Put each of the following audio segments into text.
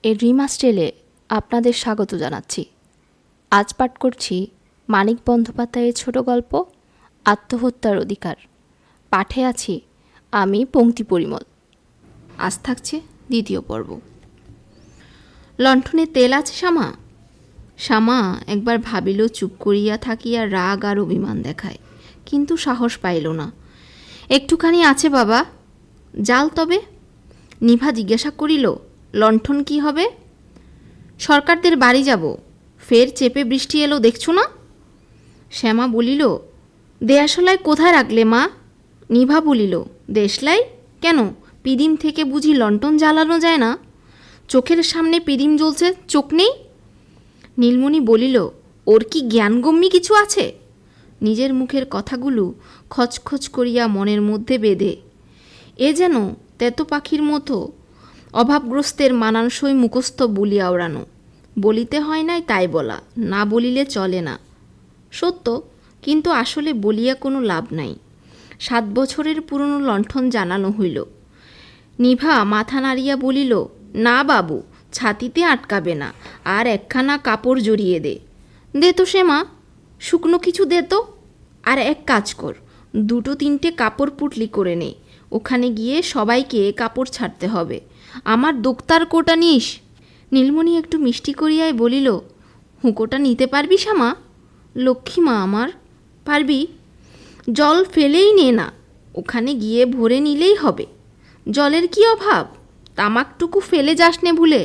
এর রিমাস্টেলে আপনাদের স্বাগত জানাচ্ছি। আজ পাঠ করছি মানিক বন্দ্যোপাধ্যায়ের ছোট গল্প আত্মহত্যার অধিকার। পাঠে আছি আমি পংক্তি পরিমল। আজ থাকছে দ্বিতীয় পর্ব। লণ্ঠনে তেল আছে শ্যামা? শ্যামা একবার ভাবিল চুপ করিয়া থাকিয়া রাগ আর অভিমান দেখায়, কিন্তু সাহস পাইল না। একটুখানি আছে বাবা, জাল তবে। নিভা জিজ্ঞাসা করিল, লণ্ঠন কি হবে? সরকারদের বাড়ি যাব, ফের চেপে বৃষ্টি এলো দেখছো না? শ্যামা বলিল, দেয়াশলায় কোথায় রাখলে মা? নিভা বলিল, দেশলাই কেন, পিদিম থেকে বুঝি লণ্ঠন জ্বালানো যায় না? চোখের সামনে পিদিম জ্বলছে, চোখ নেই? নীলমণি বলিল, ওর কি জ্ঞানগম্যি কিছু আছে? নিজের মুখের কথাগুলো খচখচ করিয়া মনের মধ্যে বেঁধে এ যেন তেতো পাখির মতো অভাবগ্রস্তের মানানসই মুখস্থ বলিয়া ওড়ানো। বলিতে হয় নাই তাই বলা, না বলিলে চলে না। সত্য, কিন্তু আসলে বলিয়া কোনো লাভ নাই। 7 বছরের পুরনো লণ্ঠন জানানো হইল। নিভা মাথা নাড়িয়া বলিল, না বাবু, ছাতিতে আটকাবে না, আর একখানা কাপড় জড়িয়ে দে। দে তো সে মা, শুকনো কিছু দে তো। আর এক কাজ কর, 2-3টে কাপড় পুটলি করে নে, ওখানে গিয়ে সবাইকে কাপড় ছাড়তে হবে। আমার দোক্তার কোটা নিস। নীলমণি একটু মিষ্টি করিয়াই বলিল, হুঁকোটা নিতে পারবি শ্যামা? লক্ষ্মী মা আমার, পারবি? জল ফেলেই নে না, ওখানে গিয়ে ভরে নিলেই হবে। জলের কি অভাব, তামাকটুকু ফেলে যাস নে ভুলে।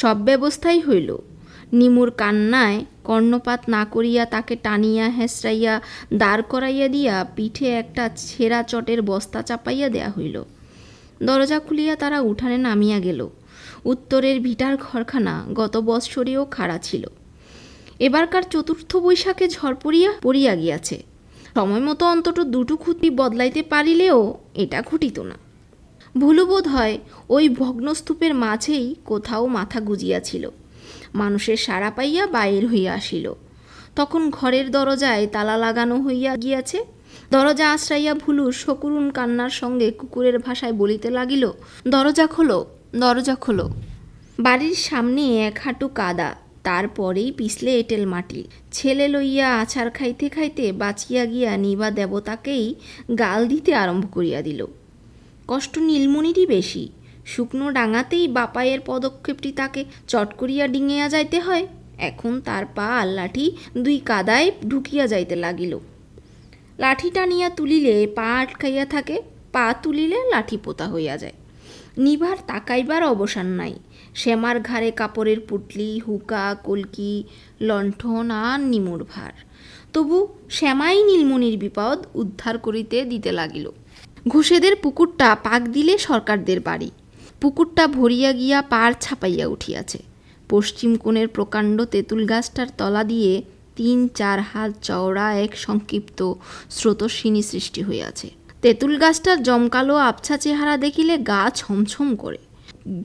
সব ব্যবস্থাই হইল। নিমুর কান্নায় কর্ণপাত না করিয়া তাকে টানিয়া হেঁচড়াইয়া দাঁড় করাইয়া দিয়া পিঠে একটা ছেঁড়া চটের বস্তা চাপাইয়া দেয়া হইল। দরজা খুলিয়া তারা উঠানে নামিয়া গেল। উত্তরের ভিটার ঘরখানা গত বৎসরেও খাড়া ছিল। এবারকার চতুর্থ বৈশাখে ঝড় পড়িয়া গিয়াছে। সময় মতো অন্তত 2টো খুঁটি বদলাইতে পারিলেও এটা ঘটিত না। ভুলু বোধ হয় ওই ভগ্নস্তূপের মাঝেই কোথাও মাথা গুজিয়াছিল। মানুষের সাড়া পাইয়া বাহির হইয়া আসিল। তখন ঘরের দরজায় তালা লাগানো হইয়া গিয়াছে। দরজা আশ্রাইয়া ভুলু সকরুণ কান্নার সঙ্গে কুকুরের ভাষায় বলিতে লাগিল, দরজা খোলো, দরজা খোলো। বাড়ির সামনে 1 হাঁটু কাদা, তারপরেই পিছলে এঁটেল মাটি। ছেলে লইয়া আছাড় খাইতে খাইতে বাঁচিয়া গিয়া নিবা দেবতাকেই গাল দিতে আরম্ভ করিয়া দিল। কষ্ট নীলমণিরই বেশি। শুকনো ডাঙাতেই বাপায়ের পদক্ষেপটি তাকে চট করিয়া ডিঙিয়া যাইতে হয়। এখন তার পা আর লাঠি 2 কাদায় ঢুকিয়া যাইতে লাগিল। লাঠি টানিয়া তুলিলে পা আটকাইয়া থাকে, পা তুলিলে লাঠি পোতা হইয়া যায়। নিভার তাকাইবার অবসান নাই। শ্যামার ঘাড়ে কাপড়ের পুটলি, হুকা, কলকি, লণ্ঠন আর নিমুর ভার। তবু শ্যামাই নীলমণির বিপদ উদ্ধার করিতে দিতে লাগিল। ঘোষেদের পুকুরটা পাক দিলে সরকারদের বাড়ি। পুকুরটা ভরিয়া গিয়া পাড় ছাপাইয়া উঠিয়াছে। পশ্চিম কোণের প্রকাণ্ড তেঁতুল গাছটার তলা দিয়ে 3-4 হাত চওড়া এক সংক্ষিপ্ত স্রোতস্বিনী সৃষ্টি হইয়াছে। তেঁতুল গাছটার জমকালো আবছা চেহারা দেখিলে গা ছমছম করে।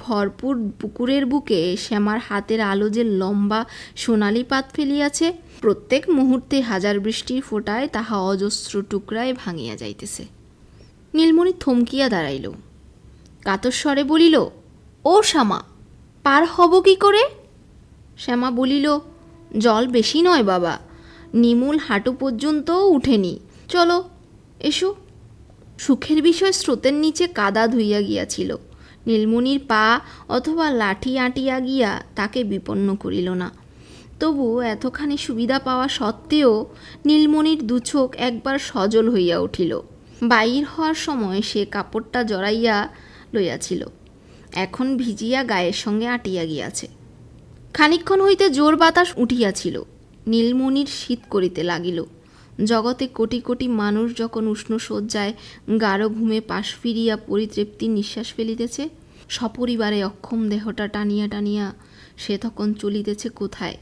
ভরপুর পুকুরের বুকে শ্যামার হাতের আলো যে লম্বা সোনালি পাত ফেলিয়াছে, প্রত্যেক মুহূর্তে হাজার বৃষ্টির ফোঁটায় তাহা অজস্র টুকরায় ভাঙিয়া যাইতেছে। নীলমণি থমকিয়া দাঁড়াইল, কাতর স্বরে বলিল, ও শ্যামা, পার হব কি করে? শ্যামা বলিল, জল বেশি নয় বাবা, নিমুল হাঁটু পর্যন্তও উঠেনি, চলো এসো। সুখের বিষয় স্রোতের নিচে কাদা ধুইয়া গিয়াছিল। নীলমণির পা অথবা লাঠি আঁটিয়া গিয়া তাকে বিপন্ন করিল না। তবু এতখানি সুবিধা পাওয়া সত্ত্বেও নীলমণির 2 চোখ একবার সজল হইয়া উঠিল। বাইর হওয়ার সময় সে কাপড়টা জড়াইয়া লইয়াছিল, এখন ভিজিয়া গায়ের সঙ্গে আটিয়া গিয়াছে। খানিকক্ষণ হইতে জোর বাতাস উঠিয়াছিল। নীলমণির শীত করিতে লাগিল। জগতে কোটি কোটি মানুষ যখন উষ্ণ শয্যায় গাঢ় ঘুমে পাশ ফিরিয়া পরিতৃপ্তির নিঃশ্বাস ফেলিতেছে, সপরিবারে অক্ষম দেহটা টানিয়া টানিয়া সে তখন চলিতেছে কোথায়?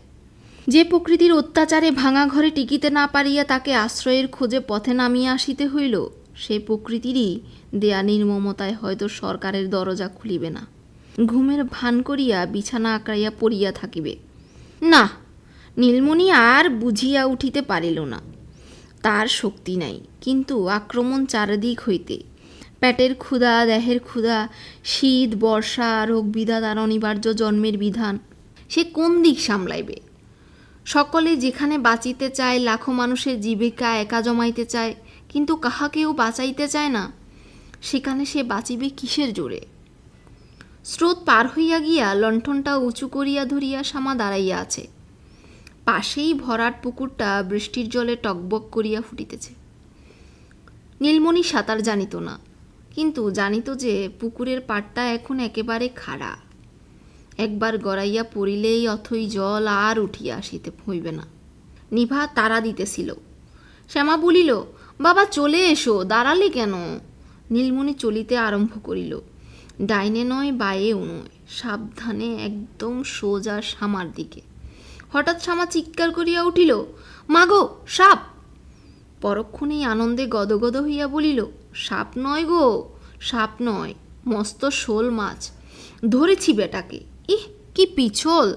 যে প্রকৃতির অত্যাচারে ভাঙা ঘরে টিকিতে না পারিয়া তাকে আশ্রয়ের খোঁজে পথে নামিয়া আসিতে হইল, সেই প্রকৃতিরই দেয়া নির্মমতায় হয়তো সরকারের দরজা খুলিবে না। ঘুমের ভান করিয়া বিছানা আঁকড়াইয়া পড়িয়া থাকিবে। না, নীলমণি আর বুঝিয়া উঠিতে পারিল না। তার শক্তি নাই, কিন্তু আক্রমণ চারিদিক হইতে। পেটের ক্ষুধা, দেহের ক্ষুধা, শীত, বর্ষা, রোগ বিধান আর অনিবার্য জন্মের বিধান, সে কোন দিক সামলাইবে? সকলে যেখানে বাঁচিতে চায়, লাখো মানুষের জীবিকা একা জমাইতে চায়, কিন্তু কাহাকেও বাঁচাইতে চায় না, সেখানে সে বাঁচিবে কিসের জোরে? স্রোত পার হইয়া গিয়া লণ্ঠনটা উঁচু করিয়া ধরিয়া শ্যামা দাঁড়াইয়া আছে। পাশেই ভরাট পুকুরটা বৃষ্টির জলে টকবক করিয়া ফুটিতেছে। নীলমণি সাঁতার জানিত না, কিন্তু জানিত যে পুকুরের পাড়টা এখন একেবারে খাড়া। একবার গড়াইয়া পড়িলেই অথই জল আর উঠিয়া আসিতে হইবে না। নিভা তাড়া দিতেছিল। শ্যামা বলিল, বাবা চলে এসো, দাঁড়ালে কেন? নীলমণি চলিতে আরম্ভ করিল। ডাইনে নয়, বায়েও নয়, সাবধানে একদম সোজা শ্যামার দিকে। হঠাৎ শ্যামা চিৎকার করিয়া উঠিল, মাগো, সাপ! পরক্ষণেই আনন্দে গদগদ হইয়া বলিল, সাপ নয় গো, সাপ নয়, মস্ত শোল মাছ ধরেছি বেটাকে। ইহ, কি পিছল!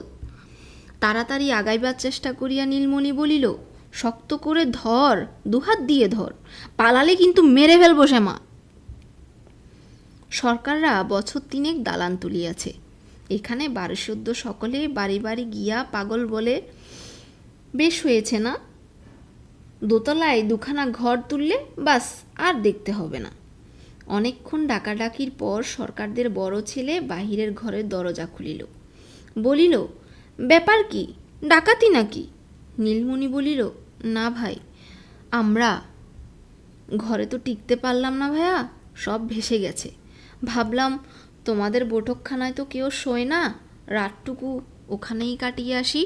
তাড়াতাড়ি আগাইবার চেষ্টা করিয়া নীলমণি বলিল, শক্ত করে ধর, দুহাত দিয়ে ধর, পালালে কিন্তু মেরে ফেলবো শ্যামা। সরকাররা বছর 3 দালান তুলিয়াছে। এখানে 12-14 সকলে বাড়ি বাড়ি গিয়া পাগল বলে, বেশ হয়েছে না? দোতলায় 2খানা ঘর তুললে বাস, আর দেখতে হবে না। অনেকক্ষণ ডাকাডাকির পর সরকারদের বড় ছেলে বাহিরের ঘরের দরজা খুলিল। বলিল, ব্যাপার কি, ডাকাতি নাকি? নীলমণি বলিল, না ভাই, আমরা ঘরে তো টিকতে পারলাম না ভাইয়া, সব ভেসে গেছে। ভাবলাম তোমাদের বৈঠকখানায় তো কেউ শোয় না, রাতটুকু ওখানেই কাটিয়ে আসি।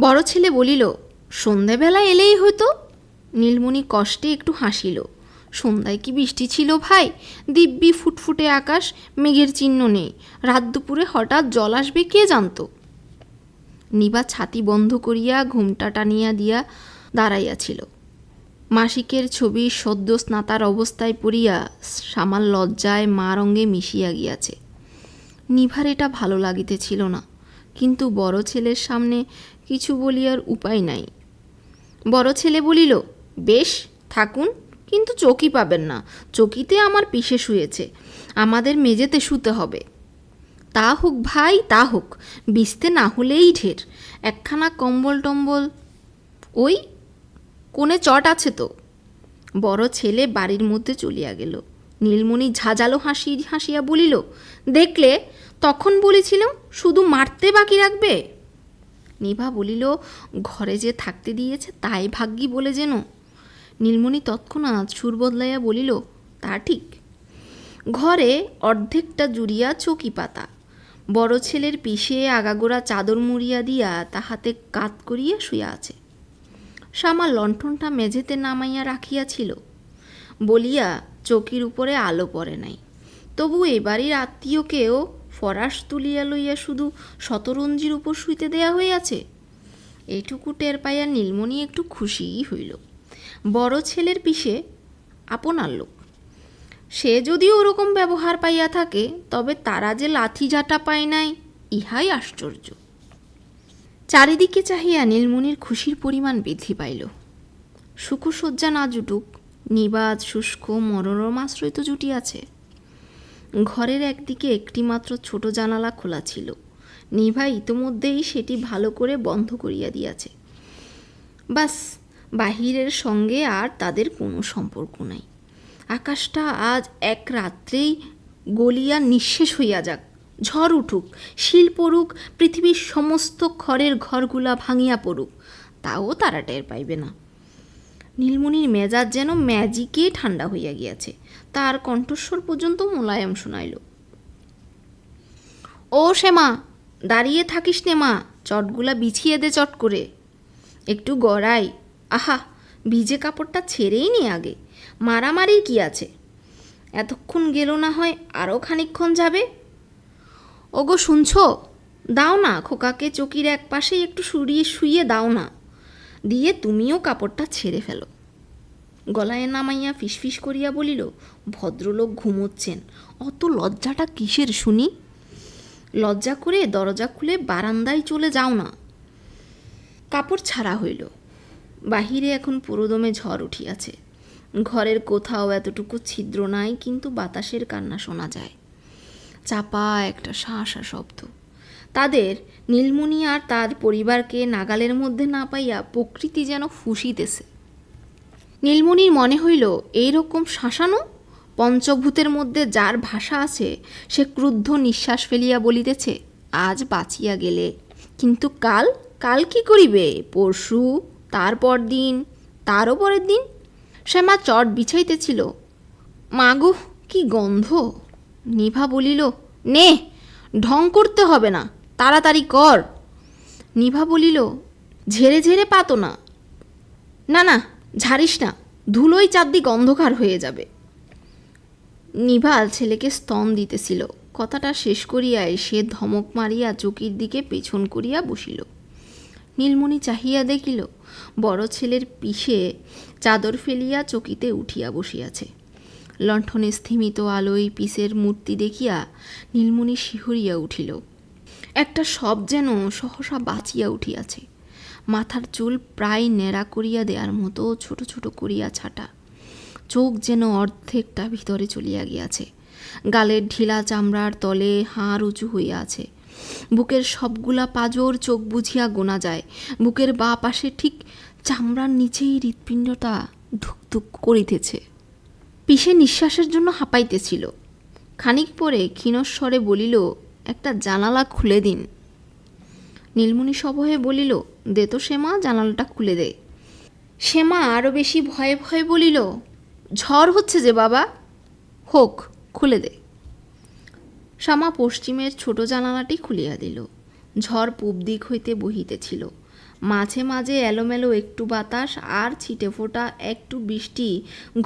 বড় ছেলে বলিল, সন্ধেবেলা এলেই হতো। নীলমণি কষ্টে একটু হাসিল। সন্ধ্যায় কি বৃষ্টি ছিল ভাই? দিব্যি ফুটফুটে আকাশ, মেঘের চিহ্ন নেই। রাত দুপুরে হঠাৎ জল আসবে কে জানত? নিভা ছাতি বন্ধ করিয়া ঘুমটা টানিয়া দিয়া দাঁড়াইয়াছিল। মাসিকের ছবি সদ্য স্নাতার অবস্থায় পড়িয়া শ্যামার লজ্জায় মা রঙ্গে মিশিয়া গিয়াছে। নিভার এটা ভালো লাগিতেছিল না, কিন্তু বড় ছেলের সামনে কিছু বলিয়ার উপায় নাই। বড় ছেলে বলিল, বেশ থাকুন, কিন্তু চৌকি পাবেন না। চৌকিতে আমার পিসে শুয়েছে, আমাদের মেঝেতে শুতে হবে। তা হোক ভাই, তা হোক, বিছতে না হলেই ঢের। একখানা কম্বল টম্বল ওই কোণে চট আছে তো। বড় ছেলে বাড়ির মধ্যে চলিয়া গেল। নীলমণি ঝাঁঝালো হাসিয়া বলিল, দেখলে, তখন বলেছিলাম শুধু মারতে বাকি রাখবে। নিভা বলিল, ঘরে যে থাকতে দিয়েছে তাই ভাগ্যি বলে যেন। নীলমণি তৎক্ষণাৎ সুর বদলাইয়া বলিল, তা ঠিক। ঘরে অর্ধেকটা জুড়িয়া চৌকি পাতা। বড় ছেলের পিষে আগাগোড়া চাদর মুড়িয়া দিয়া তাহাতে কাত করিয়া শুইয়া আছে। শ্যামা লণ্ঠনটা মেঝেতে নামাইয়া রাখিয়াছিল বলিয়া চৌকির উপরে আলো পড়ে নাই। তবু এবাড়ির আত্মীয়কেও ফরাস তুলিয়া লইয়া শুধু শতরঞ্জির উপর শুইতে দেয়া হইয়াছে। এইটুকু টের পাইয়া নীলমণি একটু খুশিই হইল। বড় ছেলের পিষে আপনার লোক, সে যদিও ওরকম ব্যবহার পাইয়া থাকে, তবে তারা যে লাথি ঝাঁটা পায় নাই, ইহাই আশ্চর্য। চারিদিকে চাহিয়া নীলমণির খুশির পরিমাণ বৃদ্ধি পাইল। সুখসজ্জা না জুটুক, নিবাদ শুষ্ক মনোরম আশ্রয় তো জুটিয়াছে। ঘরের একদিকে একটি মাত্র ছোট জানালা খোলা ছিল। নিভা ইতোমধ্যেই সেটি ভালো করে বন্ধ করিয়া দিয়াছে। বাস, বাহিরের সঙ্গে আর তাদের কোনো সম্পর্ক নাই। আকাশটা আজ এক রাত্রেই গলিয়া নিঃশেষ হইয়া যাক, ঝড় উঠুক, শিল পড়ুক, পৃথিবীর সমস্ত খড়ের ঘরগুলা ভাঙিয়া পড়ুক, তাও তারা টের পাইবে না। নীলমণির মেজাজ যেন ম্যাজিকে ঠান্ডা হইয়া গিয়াছে। তার কণ্ঠস্বর পর্যন্ত মোলায়েম শোনাইল। ও শ্যামা, দাঁড়িয়ে থাকিস নে মা, চটগুলা বিছিয়ে দে চট করে। একটু গড়াই, আহা, ভিজে কাপড়টা ছেড়েই নি আগে। মারামারির কি আছে? এতক্ষণ গেল না হয় আরও খানিকক্ষণ যাবে। ওগো শুনছ, দাও না খোকাকে চকির এক পাশেই একটু শুইয়ে দাও না, দিয়ে তুমিও কাপড়টা ছেড়ে ফেলো। গলায় নামাইয়া ফিসফিস করিয়া বলিল, ভদ্রলোক ঘুমোচ্ছেন, অত লজ্জাটা কিসের শুনি? লজ্জা করে দরজা খুলে বারান্দায় চলে যাও না। কাপড় ছাড়া হইল। বাহিরে এখন পুরোদমে ঝড় উঠিয়াছে। ঘরের কোথাও এতটুকু ছিদ্র নাই, কিন্তু বাতাসের কান্না শোনা যায়, চাপা একটা শাঁসা শব্দ। তাদের নীলমণি আর তার পরিবারকে নাগালের মধ্যে না পাইয়া প্রকৃতি যেন ফুঁসিতেছে। নীলমণির মনে হইল এইরকম শাসানো পঞ্চভূতের মধ্যে যার ভাষা আছে সে ক্রুদ্ধ নিঃশ্বাস ফেলিয়া বলিতেছে, আজ বাঁচিয়া গেলে, কিন্তু কাল কাল কি করিবে? পরশু, তারপর দিন, তারও পরের দিন। শ্যামা চট বিছাইতেছিল। মাগো, কি গন্ধ! নিভা বলিল, নে, ঢং করতে হবে না, তাড়াতাড়ি কর। নিভা বলিল, ঝেড়ে ঝেড়ে পাতো না। না না, ঝাড়িস না, ধুলোই চারদিক অন্ধকার হয়ে যাবে। নিভা ছেলেকে স্তন দিতেছিল। কথাটা শেষ করিয়াই সে ধমক মারিয়া চকির দিকে পেছন করিয়া বসিল। নীলমণি চাহিয়া দেখিল বড় ছেলের পিঠে চাদর ফেলিয়া চকিতে উঠিয়া বসিয়াছে। লণ্ঠনে স্থিমিত আলোয় পিসের মূর্তি দেখিয়া নীলমণি শিহরিয়া উঠিল। একটা সব যেন সহসা বাঁচিয়া উঠিয়াছে। মাথার চুল প্রায় ন্যাড়া করিয়া দেওয়ার মতো ছোট ছোট করিয়া ছাটা। চোখ যেন অর্ধেকটা ভিতরে চলিয়া গিয়াছে। গালের ঢিলা চামড়ার তলে হাড় উঁচু হইয়া আছে। বুকের সবগুলা পাঁজর চোখ বুঝিয়া গোনা যায়। বুকের বাঁ পাশে ঠিক চামড়ার নিচেই হৃৎপিণ্ডটা ধুকধুক করিতেছে। পিসে নিঃশ্বাসের জন্য হাঁপাইতেছিল। খানিক পরে ক্ষীণস্বরে বলিল, একটা জানালা খুলে দিন। নীলমণি সভয়ে বলিল, দে তো শ্যামা, জানালাটা খুলে দে। শ্যামা আরও বেশি ভয়ে ভয়ে বলিল, ঝড় হচ্ছে যে বাবা। হোক, খুলে দে। শ্যামা পশ্চিমের ছোট জানালাটি খুলিয়া দিল। ঝড় পূব দিক হইতে বহিতেছিল। মাঝে মাঝে এলোমেলো একটু বাতাস আর ছিটে ফোটা একটু বৃষ্টি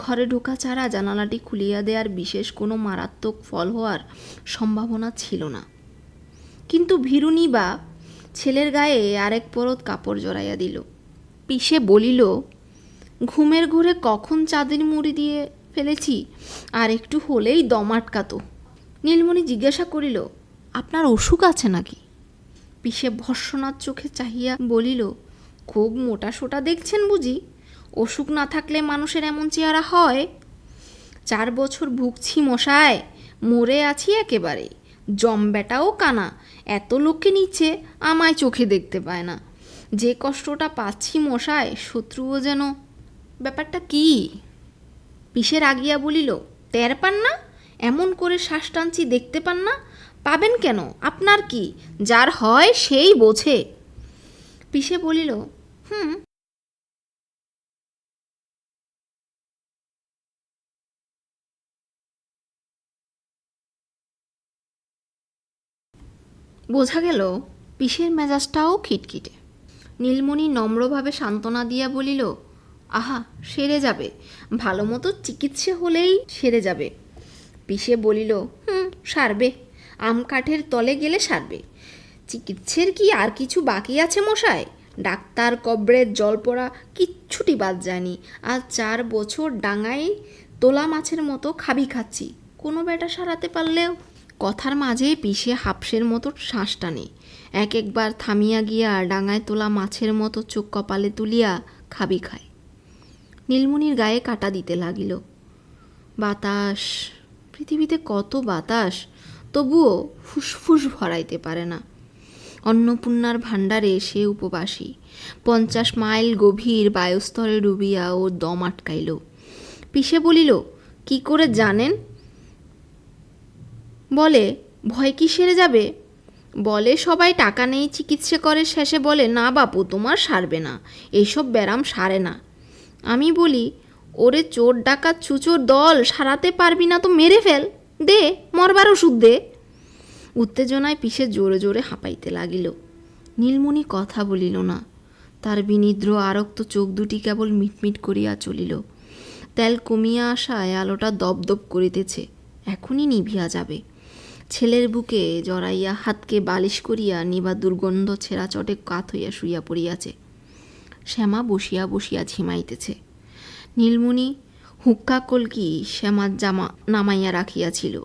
ঘরে ঢোকা ছাড়া জানালাটি খুলিয়া দেওয়ার বিশেষ কোনো মারাত্মক ফল হওয়ার সম্ভাবনা ছিল না। কিন্তু ভীরুনি বা ছেলের গায়ে আরেক পরত কাপড় জড়াইয়া দিল। পিসে বলিল, ঘুমের ঘোরে কখন চাঁদের মুড়ি দিয়ে ফেলেছি, আর একটু হলেই দম আটকাতো। নীলমণি জিজ্ঞাসা করিল, আপনার অসুখ আছে নাকি? পিসে ভর্ৎসনার চোখে চাহিয়া বলিল, খুব মোটা সোটা দেখছেন বুঝি? অসুখ না থাকলে মানুষের এমন চেহারা হয়? 4 বছর ভুগছি মশায়, মরে আছি একেবারে। জম্বেটাও কানা, এত লোককে নিচ্ছে, আমায় চোখে দেখতে পায় না। যে কষ্টটা পাচ্ছি মশায়, শত্রুও যেন। ব্যাপারটা কি? পিসের আগিয়া বলিল, টের পান না? এমন করে শ্বাস টানছি, দেখতে পান না? পাবেন কেন? আপনার কি? যার হয় সেই বোঝে। পিসে বলিল, বোঝা গেল পিসের মেজাজটাও খিটখিটে। নীলমণি নম্রভাবে সান্ত্বনা দিয়া বলিল, আহা, সেরে যাবে, ভালো মতো চিকিৎসা হলেই সেরে যাবে। পিসে বলিল, সারবে, আম কাঠের তলে গেলে সারবে। চিকিৎসের কি আর কিছু বাকি আছে মশাই? ডাক্তার, কবরের জল পড়া কিচ্ছুটি বাদ যায়নি। আর 4 বছর ডাঙায় তোলা মাছের মতো খাবি খাচ্ছি, কোনো বেটা সারাতে পারলেও। কথার মাঝে পিসে হাফসের মতো শ্বাস টানে। একবার থামিয়া গিয়া ডাঙায় তোলা মাছের মতো চোখ কপালে তুলিয়া খাবি খায়। নীলমণির গায়ে কাটা দিতে লাগিল। বাতাস, পৃথিবীতে কত বাতাস, তবুও ফুসফুস ভরাইতে পারে না। অন্নপূর্ণার ভাণ্ডারে সে উপবাসী। 50 মাইল গভীর বায়ুস্তরে ডুবিয়া ও দম আটকাইল। পিসে বলিল, কি করে জানেন? বলে, ভয় কি সেরে যাবে? বলে, সবাই টাকা নেই চিকিৎসা করে, শেষে বলে, না বাপু, তোমার সারবে না, এইসব ব্যারাম সারে না। আমি বলি, ওরে চোর ডাকাত ছুচোর দল, সারাতে পারবি না তো মেরে ফেল, দে মরবার ওষুধ দে। উত্তেজনায় পিসে জোরে জোরে হাঁপাইতে লাগিল। নীলমণি কথা বলিল না। তার বিনিদ্র আরক্ত চোখ দুটি কেবল মিটমিট করিয়া চলিল। তেল কমিয়া আসায় আলোটা দপদপ করিতেছে, এখনই নিভিয়া যাবে। ছেলের বুকে জড়াইয়া হাতকে বালিশ করিয়া নিবা দুর্গন্ধ ছেঁড়া চটে কাত হইয়া শুইয়া পড়িয়াছে। শ্যামা বসিয়া বসিয়া ঝিমাইতেছে। নীলমণি হুক্কা কলকি শ্যামার জামা নামাইয়া রাখিয়াছিল।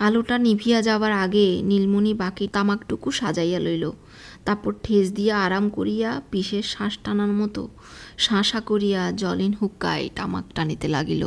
আলোটা নিভিয়া যাবার আগে নীলমণি বাকি তামাকটুকু সাজাইয়া লইল। তারপর ঠেস দিয়া আরাম করিয়া পিসের শ্বাস টানার মতো শাঁসা করিয়া জলিন হুক্কায় তামাক টানিতে লাগিল।